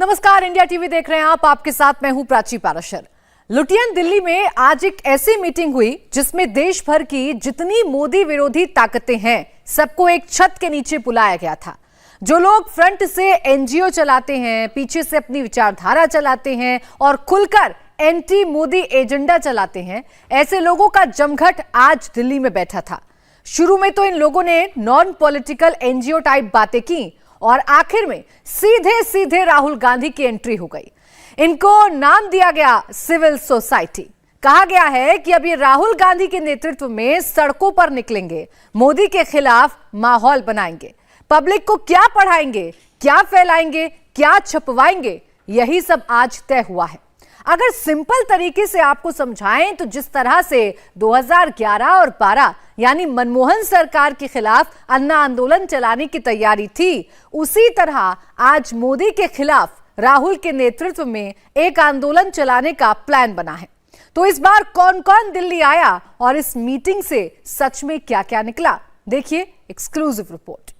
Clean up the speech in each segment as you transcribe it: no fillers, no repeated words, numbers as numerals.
नमस्कार, India TV देख रहे हैं आप। आपके साथ मैं हूं प्राची पाराशर। लुटियन दिल्ली में आज एक ऐसी मीटिंग हुई जिसमें देश भर की जितनी मोदी विरोधी ताकतें हैं सबको एक छत के नीचे बुलाया गया था। जो लोग फ्रंट से एनजीओ चलाते हैं, पीछे से अपनी विचारधारा चलाते हैं और खुलकर एंटी मोदी एजेंडा चलाते हैं, ऐसे लोगों का जमघट आज दिल्ली में बैठा था। शुरू में तो इन लोगों ने नॉन पॉलिटिकल एनजीओ टाइप बातें की और आखिर में सीधे सीधे राहुल गांधी की एंट्री हो गई। इनको नाम दिया गया सिविल सोसाइटी। कहा गया है कि अब ये राहुल गांधी के नेतृत्व में सड़कों पर निकलेंगे, मोदी के खिलाफ माहौल बनाएंगे, पब्लिक को क्या पढ़ाएंगे, क्या फैलाएंगे, क्या छपवाएंगे, यही सब आज तय हुआ है। अगर सिंपल तरीके से आपको समझाएं तो जिस तरह से 2011 और 12 यानी मनमोहन सरकार के खिलाफ अन्ना आंदोलन चलाने की तैयारी थी, उसी तरह आज मोदी के खिलाफ राहुल के नेतृत्व में एक आंदोलन चलाने का प्लान बना है। तो इस बार कौन कौन दिल्ली आया और इस मीटिंग से सच में क्या क्या निकला, देखिए एक्सक्लूसिव रिपोर्ट।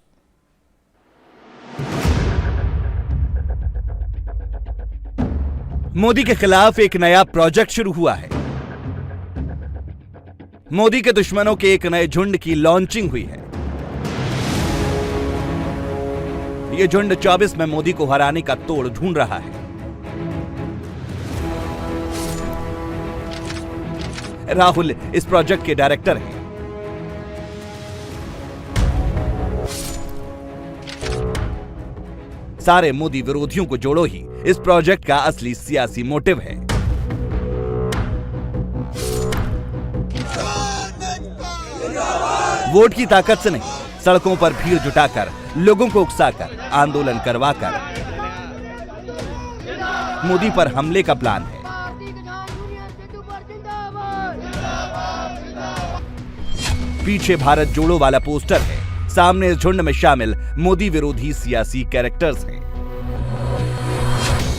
मोदी के खिलाफ एक नया प्रोजेक्ट शुरू हुआ है। मोदी के दुश्मनों के एक नए झुंड की लॉन्चिंग हुई है। यह झुंड 24 में मोदी को हराने का तोड़ ढूंढ रहा है। राहुल इस प्रोजेक्ट के डायरेक्टर हैं। सारे मोदी विरोधियों को जोड़ो ही इस प्रोजेक्ट का असली सियासी मोटिव है। वोट की ताकत से नहीं, सड़कों पर भीड़ जुटाकर, लोगों को उकसाकर, आंदोलन करवाकर मोदी पर हमले का प्लान है। पीछे भारत जोड़ो वाला पोस्टर है, सामने इस झुंड में शामिल मोदी विरोधी सियासी कैरेक्टर्स हैं।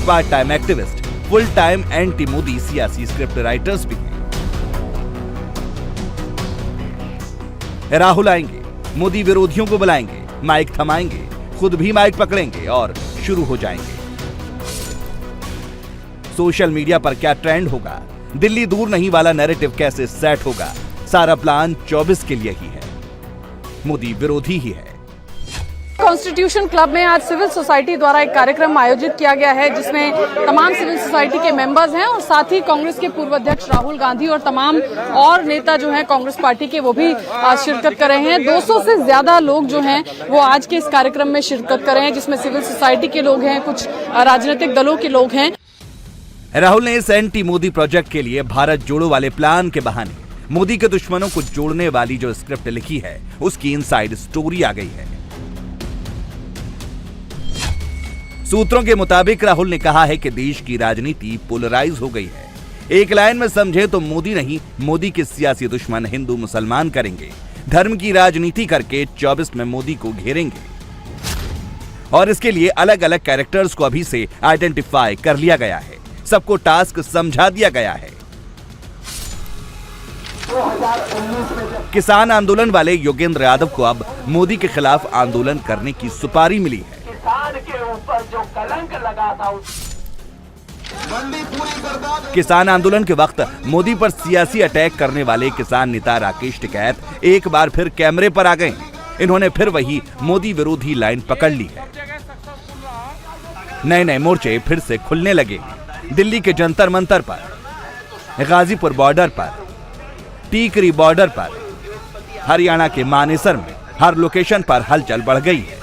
Part time activist, full time anti Modi सियासी स्क्रिप्ट राइटर्स भी हैं। राहुल आएंगे, मोदी विरोधियों को बुलाएंगे, माइक थमाएंगे, खुद भी माइक पकड़ेंगे और शुरू हो जाएंगे। सोशल मीडिया पर क्या ट्रेंड होगा, दिल्ली दूर नहीं वाला नैरेटिव कैसे सेट होगा, सारा प्लान 24 के लिए ही है। मोदी विरोधी ही है। कॉन्स्टिट्यूशन क्लब में आज सिविल सोसाइटी द्वारा एक कार्यक्रम आयोजित किया गया है जिसमें तमाम सिविल सोसाइटी के मेंबर्स हैं और साथ ही कांग्रेस के पूर्व अध्यक्ष राहुल गांधी और तमाम और नेता जो हैं कांग्रेस पार्टी के, वो भी शिरकत कर रहे हैं। 200 से ज्यादा लोग जो हैं वो आज के इस कार्यक्रम में शिरकत कर रहे हैं, जिसमें सिविल सोसाइटी के लोग हैं, कुछ राजनीतिक दलों के लोग हैं। राहुल ने इस एंटी मोदी प्रोजेक्ट के लिए भारत जोड़ो वाले प्लान के बहाने मोदी के दुश्मनों को जोड़ने वाली जो स्क्रिप्ट लिखी है उसकी इनसाइड स्टोरी आ गई है। सूत्रों के मुताबिक राहुल ने कहा है कि देश की राजनीति पोलराइज हो गई है। एक लाइन में समझे तो मोदी नहीं, मोदी के सियासी दुश्मन हिंदू मुसलमान करेंगे, धर्म की राजनीति करके 24 में मोदी को घेरेंगे और इसके लिए अलग अलग कैरेक्टर्स को अभी से आइडेंटिफाई कर लिया गया है, सबको टास्क समझा दिया गया है। किसान आंदोलन वाले योगेंद्र यादव को अब मोदी के खिलाफ आंदोलन करने की सुपारी मिली है। किसान के ऊपर जो कलंक लगा था किसान आंदोलन के वक्त मोदी पर सियासी अटैक करने वाले किसान नेता राकेश टिकैत एक बार फिर कैमरे पर आ गए हैं। इन्होंने फिर वही मोदी विरोधी लाइन पकड़ ली है। नए नए मोर्चे फिर से खुलने लगे। दिल्ली के जंतर मंतर पर, गाजीपुर बॉर्डर पर, टीकरी बॉर्डर पर, हरियाणा के मानेसर में हर लोकेशन पर हलचल बढ़ गई है।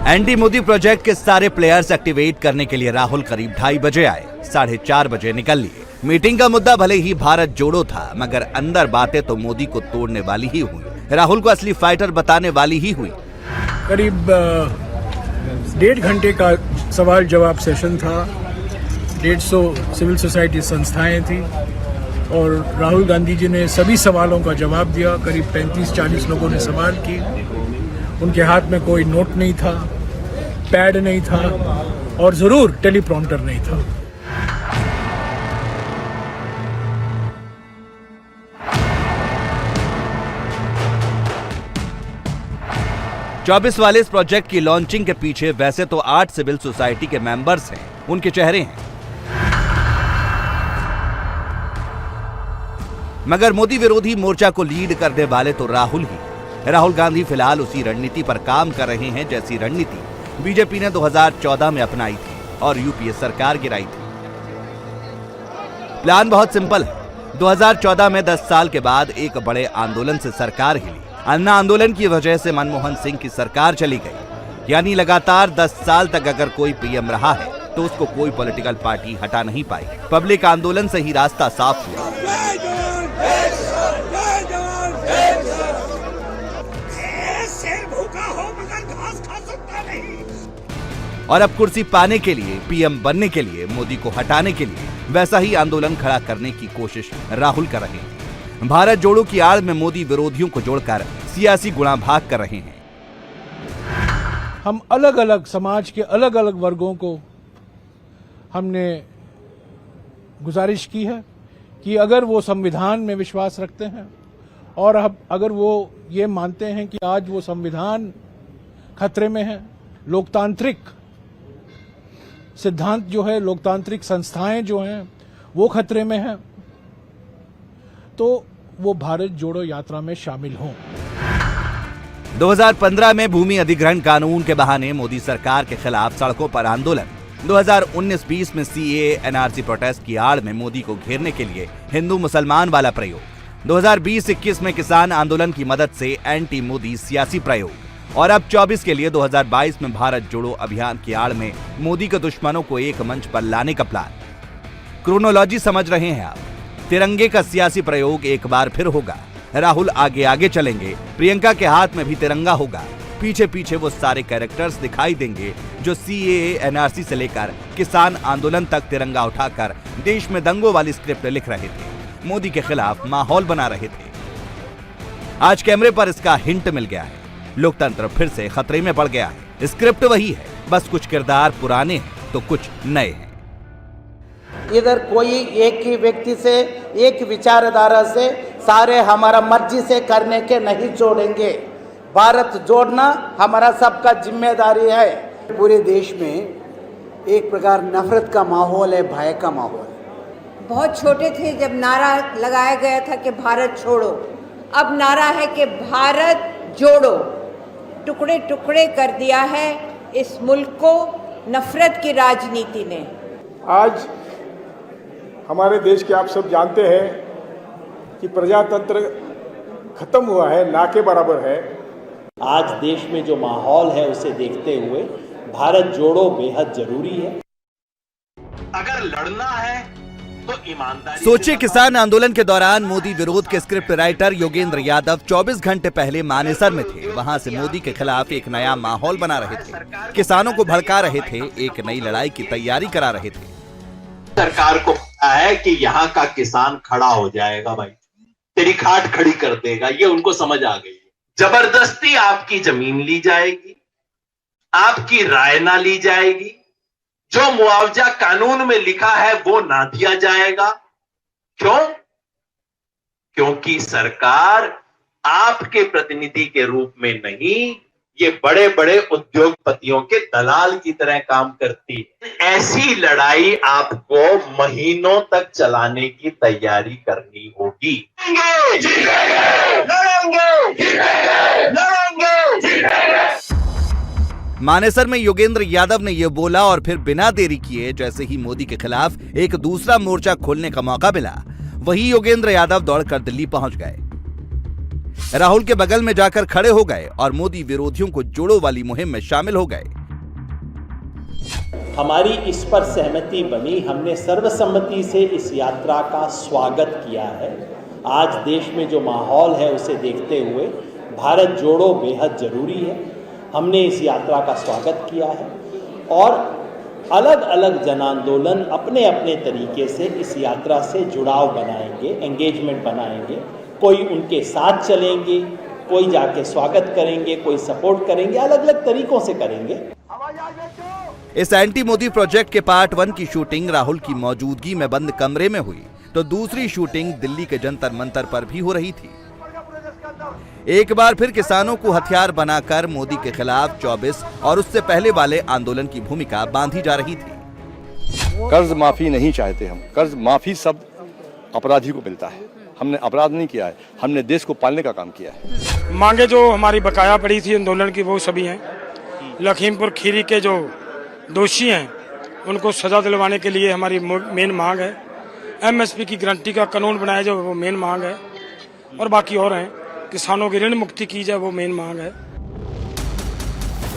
एंटी मोदी प्रोजेक्ट के सारे प्लेयर्स एक्टिवेट करने के लिए राहुल करीब 2:30 बजे आए, 4:30 बजे निकल लिए। मीटिंग का मुद्दा भले ही भारत जोड़ो था, मगर अंदर बातें तो मोदी को तोड़ने वाली ही हुई, राहुल को असली फाइटर बताने वाली ही हुई। करीब 1.5 घंटे का सवाल जवाब सेशन था। 150 सिविल सोसाइटी संस्थाएं थी और राहुल गांधी जी ने सभी सवालों का जवाब दिया। करीब 35-40 लोगों ने सवाल किए। उनके हाथ में कोई नोट नहीं था, पैड नहीं था और जरूर टेलीप्रॉम्प्टर नहीं था। 24 वाले इस प्रोजेक्ट की लॉन्चिंग के पीछे वैसे तो 8 सिविल सोसाइटी के मेंबर्स हैं, उनके चेहरे हैं, मगर मोदी विरोधी मोर्चा को लीड करने वाले तो राहुल ही। राहुल गांधी फिलहाल उसी रणनीति पर काम कर रहे हैं जैसी रणनीति बीजेपी ने 2014 में अपनाई थी और यूपीए सरकार गिराई थी। प्लान बहुत सिंपल है। 2014 में 10 साल के बाद एक बड़े आंदोलन से सरकार हिली। अन्ना आंदोलन की वजह से मनमोहन सिंह की सरकार चली गई, यानी लगातार 10 साल तक अगर कोई पीएम रहा है तो उसको कोई पॉलिटिकल पार्टी हटा नहीं पाई। पब्लिक आंदोलन से ही रास्ता साफ हुआ। और अब कुर्सी पाने के लिए, पीएम बनने के लिए, मोदी को हटाने के लिए वैसा ही आंदोलन खड़ा करने की कोशिश राहुल कर रहे हैं। भारत जोड़ो की आड़ में मोदी विरोधियों को जोड़कर सियासी गुणाभाग कर रहे हैं। हम अलग अलग समाज के अलग अलग वर्गों को हमने गुजारिश की है कि अगर वो संविधान में विश्वास रखते हैं और अगर वो ये मानते हैं कि आज वो संविधान खतरे में है, लोकतांत्रिक सिद्धांत जो है, लोकतांत्रिक संस्थाएं जो हैं वो खतरे में हैं, तो वो भारत जोड़ो यात्रा में शामिल हों। 2015 में भूमि अधिग्रहण कानून के बहाने मोदी सरकार के खिलाफ सड़कों पर आंदोलन। 2019-20 में सीएए एनआरसी प्रोटेस्ट की आड़ में मोदी को घेरने के लिए हिंदू मुसलमान वाला प्रयोग। 2020-21 में किसान आंदोलन की मदद से एंटी मोदी सियासी प्रयोग। और अब 24 के लिए 2022 में भारत जोड़ो अभियान की आड़ में मोदी के दुश्मनों को एक मंच पर लाने का प्लान। क्रोनोलॉजी समझ रहे हैं आप। तिरंगे का सियासी प्रयोग एक बार फिर होगा। राहुल आगे आगे चलेंगे, प्रियंका के हाथ में भी तिरंगा होगा। पीछे पीछे वो सारे कैरेक्टर्स दिखाई देंगे जो सीएए एनआरसी से लेकर किसान आंदोलन तक तिरंगा उठाकर देश में दंगों वाली स्क्रिप्ट लिख रहे थे, मोदी के खिलाफ माहौल बना रहे थे। आज कैमरे पर इसका हिंट मिल गया है। लोकतंत्र फिर से खतरे में पड़ गया है। स्क्रिप्ट वही है, बस कुछ किरदार पुराने हैं तो कुछ नए हैं। इधर कोई एक ही व्यक्ति से, एक विचारधारा से सारे हमारा मर्जी से करने के नहीं छोड़ेंगे। भारत जोड़ना हमारा सबका जिम्मेदारी है। पूरे देश में एक प्रकार नफरत का माहौल है, भय का माहौल है। बहुत छोटे थे जब नारा लगाया गया था कि भारत छोड़ो, अब नारा है कि भारत जोड़ो। टुकड़े टुकड़े कर दिया है इस मुल्क को नफरत की राजनीति ने। आज हमारे देश के आप सब जानते हैं कि प्रजातंत्र खत्म हुआ है, ना के बराबर है। आज देश में जो माहौल है उसे देखते हुए भारत जोड़ो बेहद जरूरी है। अगर लड़ना है तो ईमानदारी। सोचिए, किसान आंदोलन के दौरान मोदी विरोध के स्क्रिप्ट राइटर योगेंद्र यादव 24 घंटे पहले मानेसर में थे। वहां से मोदी के खिलाफ एक नया माहौल बना रहे थे, किसानों को भड़का रहे थे, एक नई लड़ाई की तैयारी करा रहे थे। सरकार को पता है कि यहाँ का किसान खड़ा हो जाएगा, भाई तेरी खाट खड़ी कर देगा, ये उनको समझ आ गई है। जबरदस्ती आपकी जमीन ली जाएगी, आपकी राय ना ली जाएगी, जो मुआवजा कानून में लिखा है वो ना दिया जाएगा। क्यों? क्योंकि सरकार आपके प्रतिनिधि के रूप में नहीं, ये बड़े बड़े उद्योगपतियों के दलाल की तरह काम करती है। ऐसी लड़ाई आपको महीनों तक चलाने की तैयारी करनी होगी। मानेसर में योगेंद्र यादव ने यह बोला और फिर बिना देरी किए जैसे ही मोदी के खिलाफ एक दूसरा मोर्चा खोलने का मौका मिला, वही योगेंद्र यादव दौड़कर दिल्ली पहुंच गए। राहुल के बगल में जाकर खड़े हो गए और मोदी विरोधियों को जोड़ो वाली मुहिम में शामिल हो गए। हमारी इस पर सहमति बनी, हमने सर्वसम्मति से इस यात्रा का स्वागत किया है। आज देश में जो माहौल है उसे देखते हुए भारत जोड़ो बेहद जरूरी है। हमने इस यात्रा का स्वागत किया है और अलग अलग जन आंदोलन अपने अपने तरीके से इस यात्रा से जुड़ाव बनाएंगे, एंगेजमेंट बनाएंगे। कोई उनके साथ चलेंगे, कोई जाके स्वागत करेंगे, कोई सपोर्ट करेंगे, अलग अलग तरीकों से करेंगे। इस एंटी मोदी प्रोजेक्ट के पार्ट 1 की शूटिंग राहुल की मौजूदगी में बंद कमरे में हुई, तो दूसरी शूटिंग दिल्ली के जंतर मंतर पर भी हो रही थी। एक बार फिर किसानों को हथियार बनाकर मोदी के खिलाफ 24 और उससे पहले वाले आंदोलन की भूमिका बांधी जा रही थी। कर्ज माफी नहीं चाहते हम। कर्ज माफी सब अपराधी को मिलता है। हमने अपराध नहीं किया है, हमने देश को पालने का काम किया है। मांगे जो हमारी बकाया पड़ी थी आंदोलन की वो सभी हैं। लखीमपुर खीरी के जो दोषी हैं उनको सजा दिलवाने के लिए हमारी मेन मांग है। एमएसपी की गारंटी का कानून बनाया जाए वो मेन मांग है, और बाकी और हैं। किसानों की ऋण मुक्ति की जाए वो मेन मांग है।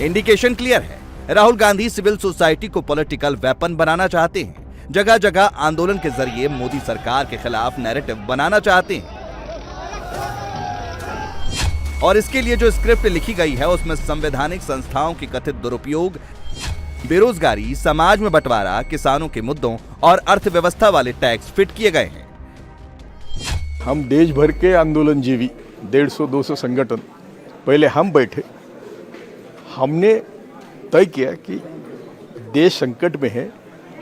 इंडिकेशन क्लियर है, राहुल गांधी सिविल सोसाइटी को पॉलिटिकल वेपन बनाना चाहते हैं। जगह जगह आंदोलन के जरिए मोदी सरकार के खिलाफ नैरेटिव बनाना चाहते हैं, और इसके लिए जो स्क्रिप्ट लिखी गई है उसमें संवैधानिक संस्थाओं के कथित दुरुपयोग, बेरोजगारी, समाज में बंटवारा, किसानों के मुद्दों और अर्थव्यवस्था वाले टैक्स फिट किए गए हैं। हम देश भर के आंदोलन जीवी 150-200 संगठन पहले हम बैठे, हमने तय किया कि देश संकट में है।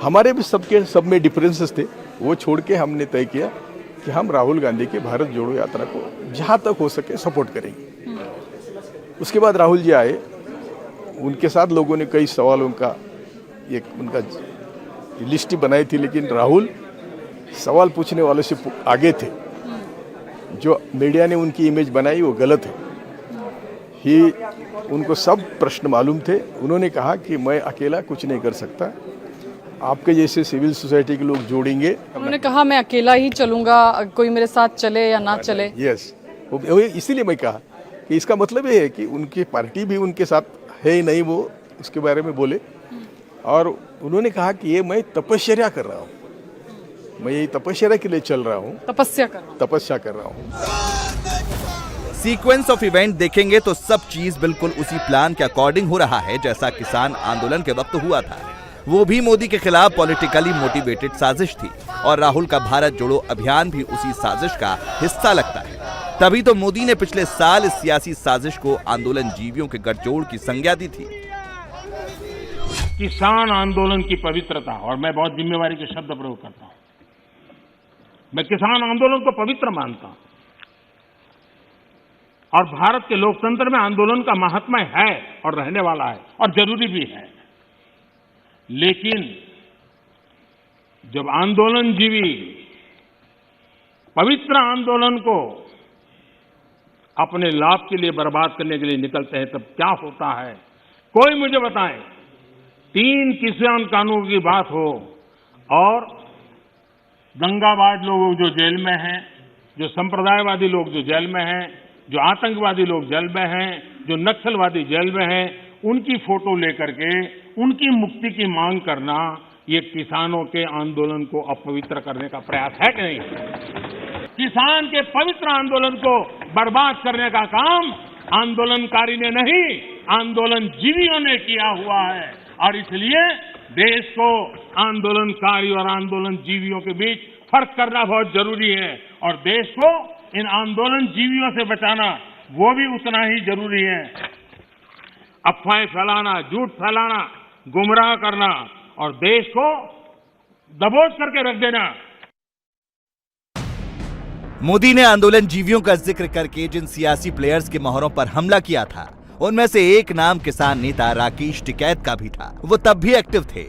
हमारे भी सब में डिफरेंसेस थे, वो छोड़ के हमने तय किया कि हम राहुल गांधी के भारत जोड़ो यात्रा को जहाँ तक हो सके सपोर्ट करेंगे। उसके बाद राहुल जी आए, उनके साथ लोगों ने कई सवालों का एक उनका लिस्ट बनाई थी, लेकिन राहुल सवाल पूछने वालों से आगे थे। जो मीडिया ने उनकी इमेज बनाई वो गलत है। उनको सब प्रश्न मालूम थे। उन्होंने कहा कि मैं अकेला कुछ नहीं कर सकता, आपके जैसे सिविल सोसाइटी के लोग जोड़ेंगे। उन्होंने कहा मैं अकेला ही चलूंगा, कोई मेरे साथ चले या ना चले। यस, इसीलिए मैं कहा कि इसका मतलब ये है कि उनकी पार्टी भी उनके साथ है ही नहीं, वो उसके बारे में बोले। और उन्होंने कहा कि ये मैं तपस्या कर रहा हूँ, मैं यही तपस्या के लिए चल रहा हूँ, तपस्या कर रहा हूँ। सीक्वेंस ऑफ इवेंट देखेंगे तो सब चीज बिल्कुल उसी प्लान के अकॉर्डिंग हो रहा है जैसा किसान आंदोलन के वक्त हुआ था। वो भी मोदी के खिलाफ पॉलिटिकली मोटिवेटेड साजिश थी, और राहुल का भारत जोड़ो अभियान भी उसी साजिश का हिस्सा लगता है। तभी तो मोदी ने पिछले साल इस सियासी साजिश को आंदोलन जीवियों के गठजोड़ की संज्ञा दी थी। किसान आंदोलन की पवित्रता, और मैं बहुत जिम्मेवारी के शब्द प्रयोग करता हूं, मैं किसान आंदोलन को पवित्र मानता हूं, और भारत के लोकतंत्र में आंदोलन का महात्म्य है और रहने वाला है और जरूरी भी है। लेकिन जब आंदोलन जीवी पवित्र आंदोलन को अपने लाभ के लिए बर्बाद करने के लिए निकलते हैं तब क्या होता है? कोई मुझे बताए। 3 किसान कानून की बात हो और दंगाबाज लोग जो जेल में हैं, जो संप्रदायवादी लोग जो जेल में हैं, जो आतंकवादी लोग जेल में हैं, जो नक्सलवादी जेल में हैं, उनकी फोटो लेकर के उनकी मुक्ति की मांग करना, ये किसानों के आंदोलन को अपवित्र करने का प्रयास है कि नहीं? किसान के पवित्र आंदोलन को बर्बाद करने का काम आंदोलनकारी ने नहीं, आंदोलन जीवियों ने किया हुआ है। और इसलिए देश को आंदोलनकारी और आंदोलन जीवियों के बीच फर्क करना बहुत जरूरी है, और देश को इन आंदोलन जीवियों से बचाना वो भी उतना ही जरूरी है। अफवाहें फैलाना, झूठ फैलाना, गुमराह करना और देश को दबोच करके रख देना। मोदी ने आंदोलन जीवियों का जिक्र करके जिन सियासी प्लेयर्स के मोहरों पर हमला किया था, उनमें से एक नाम किसान नेता राकेश टिकैत का भी था। वो तब भी एक्टिव थे,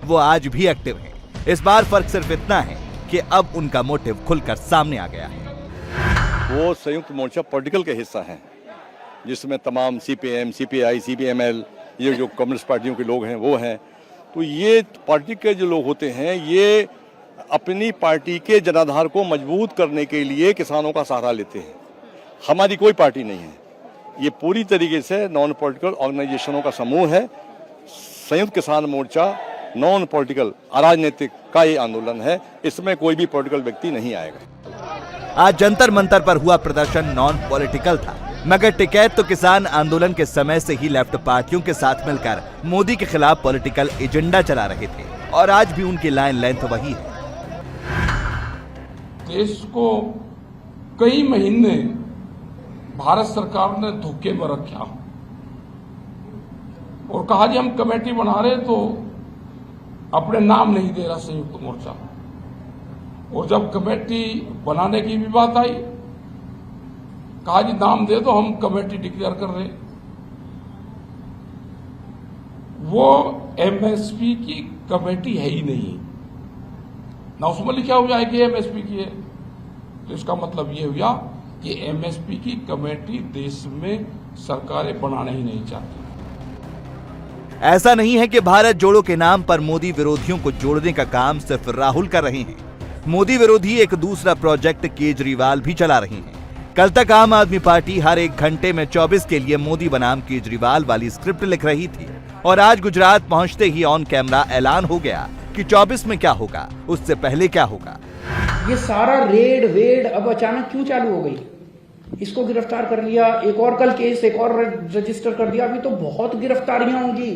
वो आज भी एक्टिव हैं। इस बार फर्क सिर्फ इतना है कि अब उनका मोटिव खुलकर सामने आ गया है। वो संयुक्त मोर्चा पॉलिटिकल के हिस्सा हैं, जिसमें तमाम सीपीएम, सीपीआई, सीपीएमएल, ये जो कम्युनिस्ट पार्टियों के लोग हैं वो हैं। तो ये पार्टी के जो लोग होते हैं, ये अपनी पार्टी के जनाधार को मजबूत करने के लिए किसानों का सहारा लेते हैं। हमारी कोई पार्टी नहीं है, ये पूरी तरीके से नॉन पॉलिटिकल ऑर्गेनाइजेशनों का समूह है। संयुक्त किसान मोर्चा नॉन पॉलिटिकल अराजनीतिक का ये आंदोलन है, इसमें कोई भी पॉलिटिकल व्यक्ति नहीं आएगा। आज जंतर मंतर पर हुआ प्रदर्शन नॉन पॉलिटिकल था, मगर टिकैत तो किसान आंदोलन के समय से ही लेफ्ट पार्टियों के साथ मिलकर मोदी के खिलाफ पॉलिटिकल एजेंडा चला रहे थे, और आज भी उनकी लाइन लेंथ वही है। देश को कई महीने भारत सरकार ने धोखे में रखा और कहा जी हम कमेटी बना रहे, तो अपने नाम नहीं दे रहा संयुक्त मोर्चा। और जब कमेटी बनाने की भी बात आई कहा जी नाम दे दो, हम कमेटी डिक्लेयर कर रहे। वो एमएसपी की कमेटी है ही नहीं ना, उसमें लिखा हुआ है कि एमएसपी की है, तो इसका मतलब ये हुआ कि एमएसपी की कमेटी देश में सरकारें बनाना ही नहीं चाहती। ऐसा नहीं है कि भारत जोड़ो के नाम पर मोदी विरोधियों को जोड़ने का काम सिर्फ राहुल कर रहे हैं। मोदी विरोधी एक दूसरा प्रोजेक्ट केजरीवाल भी चला रहे हैं। कल तक आम आदमी पार्टी हर एक घंटे में 24 के लिए मोदी बनाम केजरीवाल वाली स्क्रिप्ट लिख रही थी, और आज गुजरात पहुंचते ही ऑन कैमरा ऐलान हो गया कि 24 में क्या होगा, उससे पहले क्या होगा। ये सारा रेड वेड अब अचानक क्यों चालू हो गई? इसको गिरफ्तार कर लिया, एक और कल केस एक और रजिस्टर कर दिया, अभी तो बहुत गिरफ्तारियां होंगी।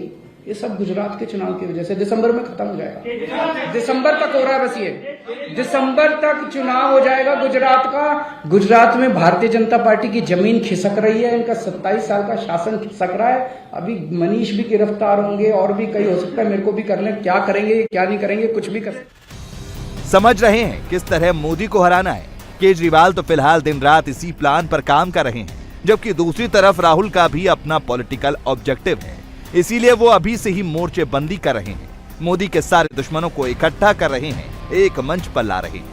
ये सब गुजरात के चुनाव की वजह से दिसंबर में खत्म हो जाएगा। दिसंबर तक हो रहा है, बस ये दिसंबर तक चुनाव हो जाएगा गुजरात का। गुजरात में भारतीय जनता पार्टी की जमीन खिसक रही है, इनका 27 साल का शासन खिसक रहा है। अभी मनीष भी गिरफ्तार होंगे और भी कई हो सकता है, मेरे को भी करने, क्या करेंगे क्या नहीं करेंगे, कुछ भी कर। समझ रहे हैं किस तरह मोदी को हराना है। केजरीवाल तो फिलहाल दिन रात इसी प्लान पर काम कर रहे हैं, जबकि दूसरी तरफ राहुल का भी अपना पॉलिटिकल ऑब्जेक्टिव है, इसीलिए वो अभी से ही मोर्चे बंदी कर रहे हैं। मोदी के सारे दुश्मनों को इकट्ठा कर रहे हैं, एक मंच पर ला रहे हैं।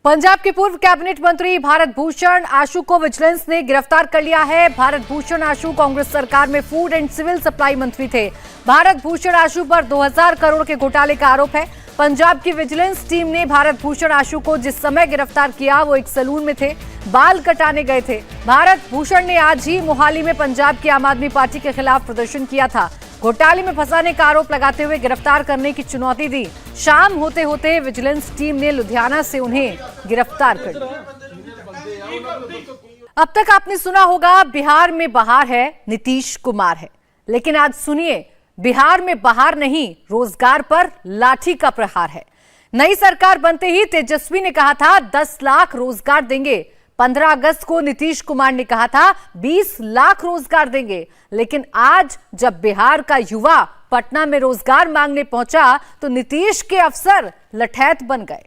पंजाब के पूर्व कैबिनेट मंत्री भारत भूषण आशु को विजिलेंस ने गिरफ्तार कर लिया है। भारत भूषण आशु कांग्रेस सरकार में फूड एंड सिविल सप्लाई मंत्री थे। भारत भूषण आशु पर 2000 करोड़ के घोटाले का आरोप है। पंजाब की विजिलेंस टीम ने भारत भूषण आशु को जिस समय गिरफ्तार किया वो एक सैलून में थे, बाल कटाने गए थे। भारत भूषण ने आज ही मोहाली में पंजाब की आम आदमी पार्टी के खिलाफ प्रदर्शन किया था। घोटाले में फंसाने का आरोप लगाते हुए गिरफ्तार करने की चुनौती दी। शाम होते होते विजिलेंस टीम ने लुधियाना से उन्हें गिरफ्तार कर लिया। अब तक आपने सुना होगा बिहार में बहार है, नीतीश कुमार है, लेकिन आज सुनिए बिहार में बहार नहीं, रोजगार पर लाठी का प्रहार है। नई सरकार बनते ही तेजस्वी ने कहा था 10 लाख रोजगार देंगे। 15 अगस्त को नीतीश कुमार ने कहा था 20 लाख रोजगार देंगे, लेकिन आज जब बिहार का युवा पटना में रोजगार मांगने पहुंचा तो नीतीश के अफसर लठैत बन गए।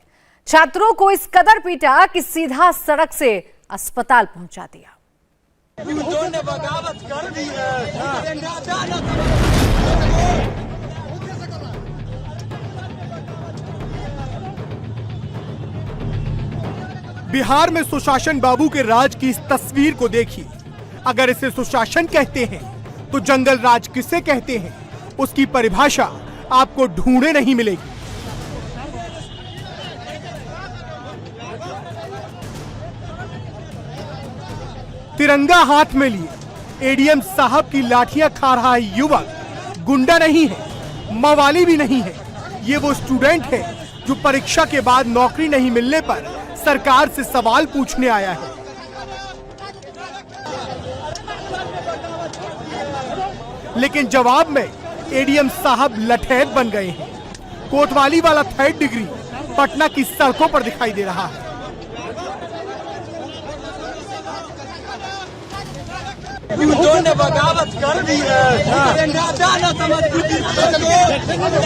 छात्रों को इस कदर पीटा कि सीधा सड़क से अस्पताल पहुंचा दिया। बिहार में सुशासन बाबू के राज की इस तस्वीर को देखिए। अगर इसे सुशासन कहते हैं तो जंगल राज किसे कहते हैं, उसकी परिभाषा आपको ढूंढे नहीं मिलेगी। तिरंगा हाथ में लिए एडीएम साहब की लाठियां खा रहा है युवक गुंडा नहीं है, मवाली भी नहीं है। ये वो स्टूडेंट है जो परीक्षा के बाद नौकरी नहीं मिलने पर सरकार से सवाल पूछने आया है। लेकिन जवाब में एडीएम साहब लठैत बन गए हैं। कोतवाली वाला 3rd डिग्री पटना की सड़कों पर दिखाई दे रहा है। बगावत कर दी है,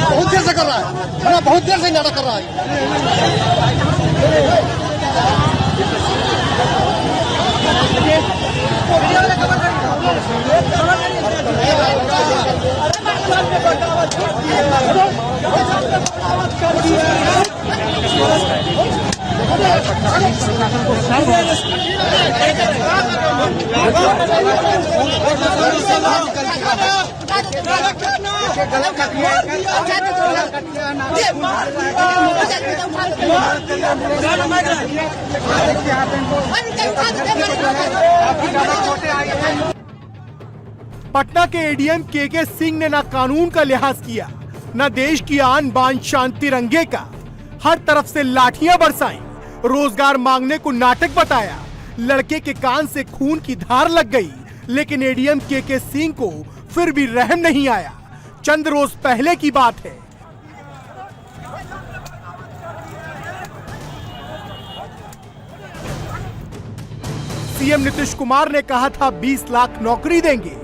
बहुत देर से कर रहा है, बहुत देर से नाटक कर रहा है। पटना के एडीएम के सिंह ने ना कानून का लिहाज किया, ना देश की आन बान शान तिरंगे का। हर तरफ से लाठियां बरसाई, रोजगार मांगने को नाटक बताया। लड़के के कान से खून की धार लग गई, लेकिन एडीएम के सिंह को फिर भी रहम नहीं आया। चंद रोज पहले की बात है। सीएम नीतीश कुमार ने कहा था 20 लाख नौकरी देंगे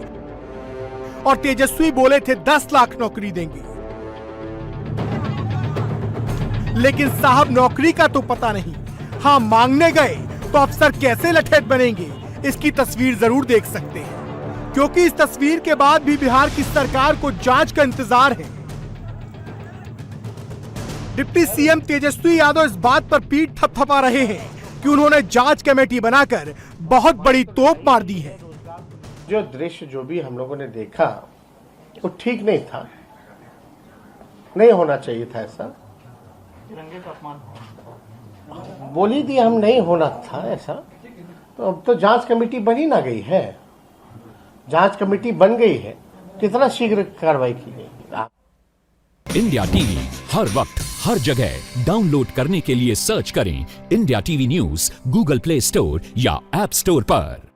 और तेजस्वी बोले थे 10 लाख नौकरी देंगे। लेकिन साहब नौकरी का तो पता नहीं, हाँ मांगने गए तो अफसर कैसे लठैत बनेंगे, इसकी तस्वीर जरूर देख सकते हैं, क्योंकि इस तस्वीर के बाद भी बिहार की सरकार को जांच का इंतजार है। डिप्टी सीएम तेजस्वी यादव इस बात पर पीठ थपथपा रहे हैं कि उन्होंने जांच कमेटी बनाकर बहुत बड़ी तोप मार दी है। जो दृश्य जो भी हम लोगों ने देखा वो ठीक नहीं था, नहीं होना चाहिए था ऐसा। तिरंगे का अपमान बोली थी, हम नहीं होना था ऐसा। तो अब तो जांच कमेटी बनी ना गई है, जांच कमेटी बन गई है, कितना शीघ्र कार्रवाई की जाएगी। इंडिया टीवी हर वक्त हर जगह डाउनलोड करने के लिए सर्च करें India TV news Google play store या ऐप स्टोर पर।